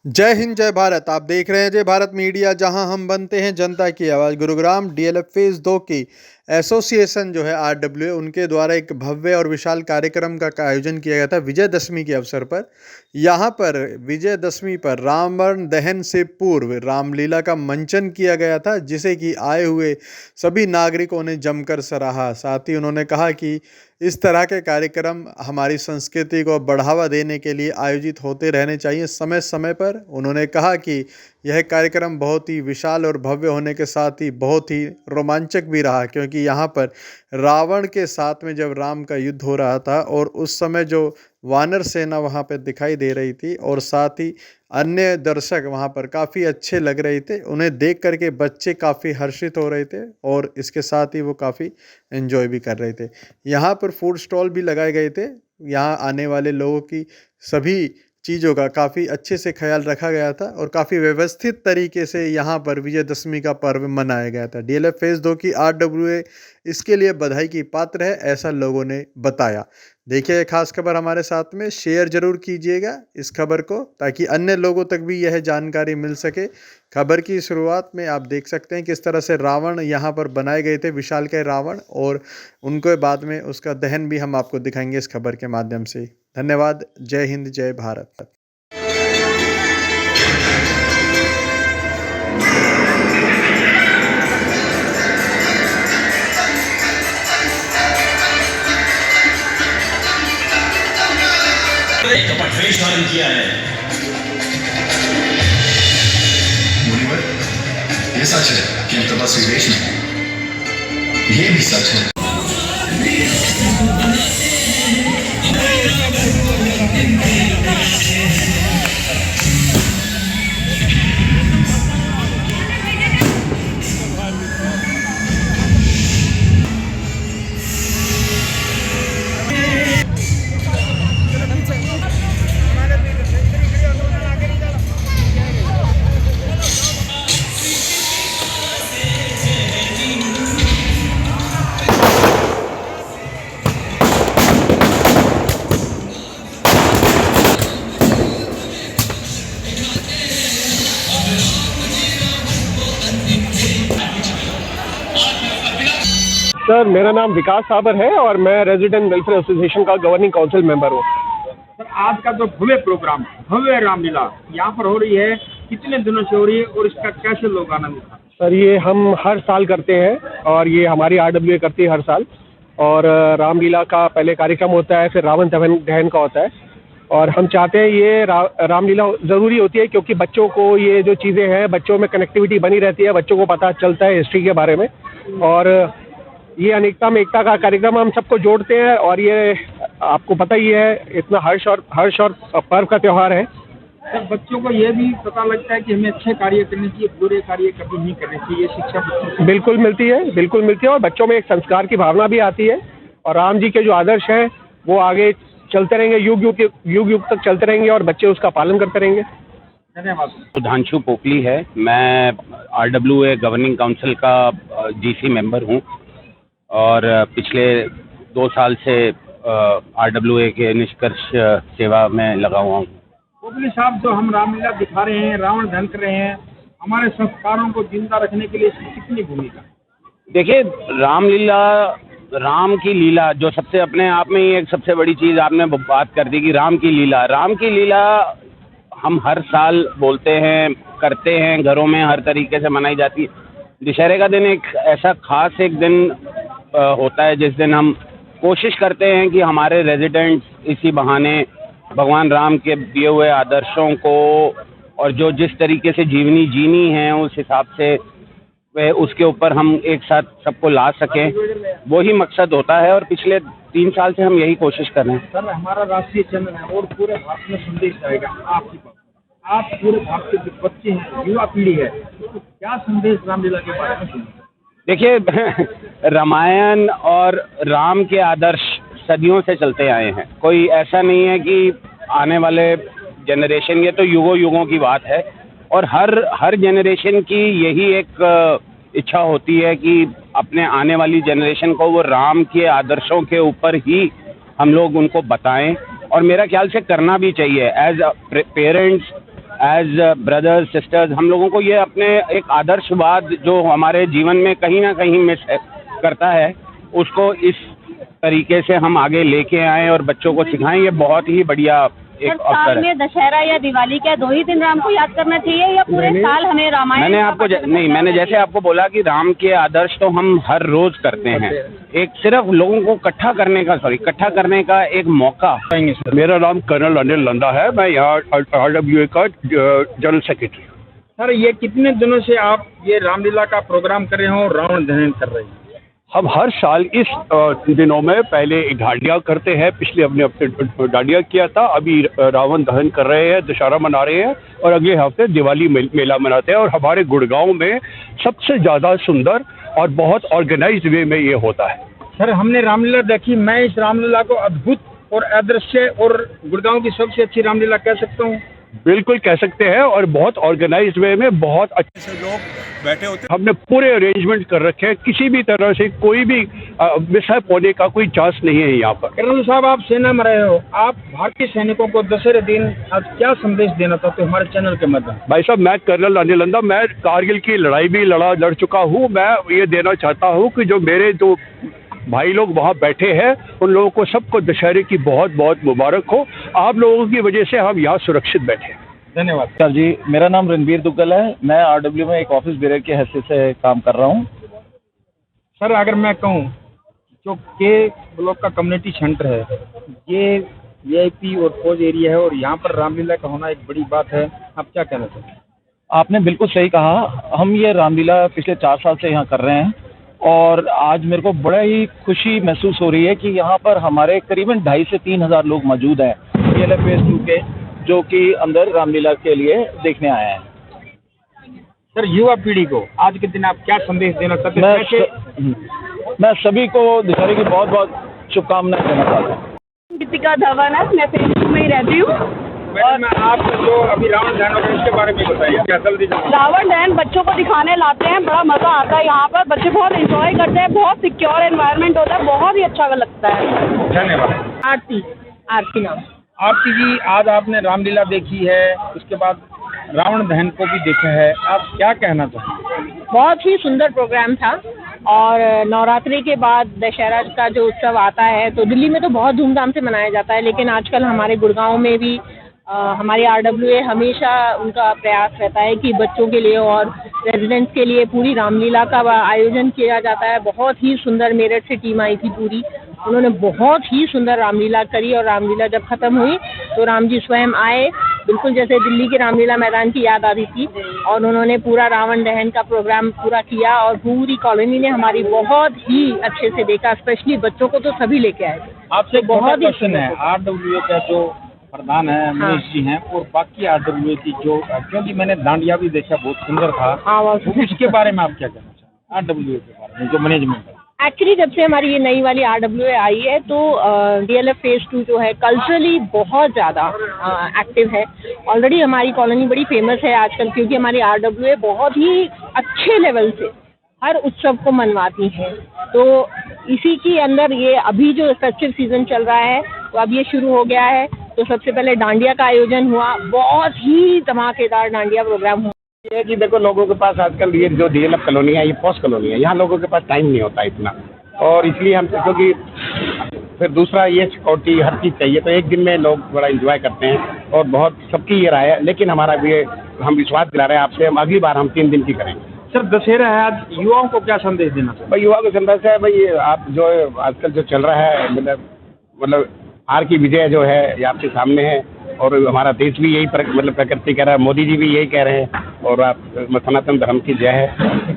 जय हिंद जय भारत। आप देख रहे हैं जय भारत मीडिया, जहां हम बनते हैं जनता की आवाज़। गुरुग्राम डीएलएफ फेज़ 2 की एसोसिएशन जो है आरडब्ल्यूए, उनके द्वारा एक भव्य और विशाल कार्यक्रम का आयोजन किया गया था विजयदशमी के अवसर पर। यहाँ पर विजयदशमी पर रावण दहन से पूर्व रामलीला का मंचन किया गया था, जिसे कि आए हुए सभी नागरिकों ने जमकर सराहा। साथ ही उन्होंने कहा कि इस तरह के कार्यक्रम हमारी संस्कृति को बढ़ावा देने के लिए आयोजित होते रहने चाहिए समय समय पर। उन्होंने कहा कि यह कार्यक्रम बहुत ही विशाल और भव्य होने के साथ ही बहुत ही रोमांचक भी रहा, क्योंकि यहाँ पर रावण के साथ में जब राम का युद्ध हो रहा था और उस समय जो वानर सेना वहाँ पे दिखाई दे रही थी और साथ ही अन्य दर्शक वहाँ पर काफ़ी अच्छे लग रहे थे। उन्हें देख कर के बच्चे काफ़ी हर्षित हो रहे थे और इसके साथ ही वो काफ़ी एंजॉय भी कर रहे थे। यहाँ पर फूड स्टॉल भी लगाए गए थे। यहाँ आने वाले लोगों की सभी चीज़ों का काफ़ी अच्छे से ख्याल रखा गया था और काफ़ी व्यवस्थित तरीके से यहाँ पर विजयदशमी का पर्व मनाया गया था। डीएलएफ फेज़ 2 की आरडब्ल्यूए इसके लिए बधाई की पात्र है, ऐसा लोगों ने बताया। देखिए, खास खबर हमारे साथ में शेयर ज़रूर कीजिएगा इस खबर को, ताकि अन्य लोगों तक भी यह जानकारी मिल सके। खबर की शुरुआत में आप देख सकते हैं किस तरह से रावण यहाँ पर बनाए गए थे, विशालकाय रावण, और उनको बाद में उसका दहन भी हम आपको दिखाएंगे इस खबर के माध्यम से। धन्यवाद। जय हिंद जय भारत। कपट वेश धारण किया है। मुनिवर, ये सच है कि हम तपस्वी वेश में हैं। ये भी सच है। सर, मेरा नाम विकास साबर है और मैं रेजिडेंट वेलफेयर एसोसिएशन का गवर्निंग काउंसिल मेंबर हूँ। सर, आज का जो भव्य प्रोग्राम, भव्य रामलीला यहाँ पर हो रही है, कितने दिनों से हो रही है और इसका कैसे लोग आनंद उठा? सर, ये हम हर साल करते हैं और ये हमारी आरडब्ल्यूए करती है हर साल। और रामलीला का पहले कार्यक्रम होता है, फिर रावण दहन का होता है। और हम चाहते हैं ये रामलीला ज़रूरी होती है, क्योंकि बच्चों को ये जो चीज़ें हैं, बच्चों में कनेक्टिविटी बनी रहती है, बच्चों को पता चलता है हिस्ट्री के बारे में। और ये अनेकता में एकता का कार्यक्रम हम सबको जोड़ते हैं और ये आपको पता ही है, इतना हर्ष और पर्व का त्यौहार है। सर, बच्चों को ये भी पता लगता है कि हमें अच्छे कार्य करने चाहिए, बुरे कार्य कभी नहीं करने चाहिए, शिक्षा बच्चों को बिल्कुल मिलती है और बच्चों में एक संस्कार की भावना भी आती है। और राम जी के जो आदर्श हैं वो आगे चलते रहेंगे, युग तक चलते रहेंगे और बच्चे उसका पालन करते रहेंगे। धन्यवाद। सुधांशु पोकली है, मैं आरडब्ल्यूए गवर्निंग काउंसिल का जीसी मेंबर हूँ और पिछले 2 साल से आरडब्ल्यूए के निष्कर्ष सेवा में लगा हुआ हूँ। पोपली साहब, जो हम रामलीला दिखा रहे हैं, रावण दहन कर रहे हैं, हमारे संस्कारों को जिंदा रखने के लिए इसकी कितनी भूमिका? देखिए, रामलीला, राम की लीला जो सबसे अपने आप में ही एक सबसे बड़ी चीज़ आपने बात कर दी कि राम की लीला हम हर साल बोलते हैं, करते हैं, घरों में हर तरीके से मनाई जाती है। दशहरे का दिन एक ऐसा खास एक दिन होता है जिस दिन हम कोशिश करते हैं कि हमारे रेजिडेंट्स इसी बहाने भगवान राम के दिए हुए आदर्शों को और जो जिस तरीके से जीवनी जीनी है उस हिसाब से वे उसके ऊपर हम एक साथ सबको ला सकें, वही मकसद होता है और पिछले 3 साल से हम यही कोशिश कर रहे हैं। सर, हमारा राष्ट्रीय चैनल है और पूरे भारत में संदेश जाएगा आपकी बात। आप पूरे भारत के जो बच्चे हैं, युवा पीढ़ी है, तो क्या संदेश रामलीला के बारे में सुनिए? देखिए, रामायण और राम के आदर्श सदियों से चलते आए हैं। कोई ऐसा नहीं है कि आने वाले जनरेशन, ये तो युगों की बात है और हर जनरेशन की यही एक इच्छा होती है कि अपने आने वाली जनरेशन को वो राम के आदर्शों के ऊपर ही हम लोग उनको बताएं और मेरा ख्याल से करना भी चाहिए। As parents, as brothers sisters हम लोगों को ये अपने एक आदर्शवाद जो हमारे जीवन में कहीं ना कहीं मिस करता है, उसको इस तरीके से हम आगे लेके आएँ और बच्चों को सिखाएं। ये बहुत ही बढ़िया एक हर साल अवसर है। में दशहरा या दिवाली के 2 ही दिन राम को याद करना चाहिए या पूरे साल हमें रामायण? मैंने जैसे आपको बोला कि राम के आदर्श तो हम हर रोज करते हैं, एक सिर्फ लोगों को इकट्ठा करने का एक मौका। मेरा नाम कर्नल अनिल नंदा है, मैं यहाँ RWA का जनरल सेक्रेटरी। सर, ये कितने दिनों से आप ये रामलीला का प्रोग्राम कर रहे हो, रावण दहन कर रहे हैं? हम हर साल इस दिनों में पहले डांडिया करते हैं, पिछले अपने हफ्ते डांडिया किया था, अभी रावण दहन कर रहे हैं, दशहरा मना रहे हैं और अगले हफ्ते दिवाली मेला मनाते हैं। और हमारे गुड़गांव में सबसे ज़्यादा सुंदर और बहुत ऑर्गेनाइज्ड वे में ये होता है। सर, हमने रामलीला देखी, मैं इस रामलीला को अद्भुत और अदृश्य और गुड़गांव की सबसे अच्छी रामलीला कह सकता हूँ। बिल्कुल कह सकते हैं, और बहुत ऑर्गेनाइज्ड वे में बहुत अच्छे से लोग बैठे होते हैं। हमने पूरे अरेंजमेंट कर रखे हैं, किसी भी तरह से कोई भी मिसहैप होने का कोई चांस नहीं है यहाँ पर। कर्नल साहब, आप सेना में रहे हो, आप भारतीय सैनिकों को दशहरे दिन आज क्या संदेश देना चाहते हो हमारे चैनल के माध्यम? भाई साहब, मैं कर्नल अनिल नंदा, मैं कारगिल की लड़ाई भी लड़ चुका हूँ। मैं ये देना चाहता हूँ कि जो मेरे जो भाई लोग वहाँ बैठे हैं, उन लोगों को सबको दशहरे की बहुत बहुत मुबारक हो। आप लोगों की वजह से हम यहाँ सुरक्षित बैठे हैं। धन्यवाद सर जी। मेरा नाम रणबीर दुग्गल है, मैं RW में एक ऑफिस बेरर की हैसियत से काम कर रहा हूँ। सर, अगर मैं कहूँ जो के ब्लॉक का कम्युनिटी सेंटर है, ये VIP और फौज एरिया है और यहाँ पर रामलीला का होना एक बड़ी बात है, आप क्या कहना चाहते हैं? आपने बिल्कुल सही कहा। हम ये रामलीला पिछले 4 साल से यहाँ कर रहे हैं और आज मेरे को बड़ा ही खुशी महसूस हो रही है कि यहाँ पर हमारे करीबन 2,500 से 3,000 लोग मौजूद हैं DLF फेज 2 के, जो कि अंदर रामलीला के लिए देखने आए हैं। सर, युवा पीढ़ी को आज के दिन आप क्या संदेश देना चाहते हैं? मैं सभी को दशहरे की बहुत बहुत शुभकामनाएं देना चाहता हूँ। दीपिका धवन है, मैं फेज 2 में ही रहती हूँ। मैडम, आप जो अभी रावण दहन हो रहा है इसके बारे में बताइए, क्या जल्दी रावण दहन बच्चों को दिखाने लाते हैं, बड़ा मजा आता है यहाँ पर, बच्चे बहुत एंजॉय करते हैं, बहुत सिक्योर एनवायरनमेंट होता है, बहुत ही अच्छा लगता है। धन्यवाद। आरती नाम। आरती जी, आज आपने रामलीला देखी है, उसके बाद रावण दहन को भी देखा है, आप क्या कहना चाहेंगे? बहुत ही सुंदर प्रोग्राम था और नवरात्रि के बाद दशहरा का जो उत्सव आता है तो दिल्ली में तो बहुत धूमधाम से मनाया जाता है, लेकिन आजकल हमारे गुड़गांव में भी हमारी RWA हमेशा उनका प्रयास रहता है कि बच्चों के लिए और रेजिडेंट्स के लिए पूरी रामलीला का आयोजन किया जाता है। बहुत ही सुंदर मेरठ से टीम आई थी पूरी, उन्होंने बहुत ही सुंदर रामलीला करी और रामलीला जब ख़त्म हुई तो राम जी स्वयं आए, बिल्कुल जैसे दिल्ली के रामलीला मैदान की याद आ रही थी, और उन्होंने पूरा रावण दहन का प्रोग्राम पूरा किया और पूरी कॉलोनी ने हमारी बहुत ही अच्छे से देखा, स्पेशली बच्चों को तो सभी लेके आए। आपसे बहुत ही क्वेश्चन है, RWA का जो प्रधान है मनीष जी हैं और बाकी RWA की जो, क्योंकि मैंने डांडिया भी देखा, बहुत सुंदर था, तो इसके बारे में आप क्या कहना चाहेंगे RWA के बारे में, जो मैनेजमेंट है? एक्चुअली जब से हमारी ये नई वाली RWA आई है तो DLF फेज 2 जो है कल्चरली बहुत ज़्यादा एक्टिव है। ऑलरेडी हमारी कॉलोनी बड़ी फेमस है आजकल, क्योंकि हमारी RWA बहुत ही अच्छे लेवल से हर उत्सव को मनवाती है। तो इसी के अंदर ये अभी जो फेस्टिव सीजन चल रहा है तो अब ये शुरू हो गया है, तो सबसे पहले डांडिया का आयोजन हुआ, बहुत ही धमाकेदार डांडिया प्रोग्राम हुआ। ये कि देखो, लोगों के पास आजकल ये जो DLF कॉलोनी है, ये पॉस्ट कॉलोनी है, यहाँ लोगों के पास टाइम नहीं होता इतना, और इसलिए हम, क्योंकि फिर दूसरा ये सिक्योरिटी हर चीज़ चाहिए, तो एक दिन में लोग बड़ा एंजॉय करते हैं और बहुत सबकी ये राय है, लेकिन हमारा भी हम विश्वास दिला रहे हैं आपसे, हम अगली बार हम 3 दिन की करेंगे। सर, दशहरा है आज, युवाओं को क्या संदेश देना चाहिए? भाई युवा को संदेश है, भाई आप जो आजकल जो चल रहा है, मतलब हार की विजय जो है ये आपके सामने है, और हमारा देश भी यही मतलब प्रकृति कह रहा है, मोदी जी भी यही कह रहे हैं, और आप सनातन धर्म की जय है।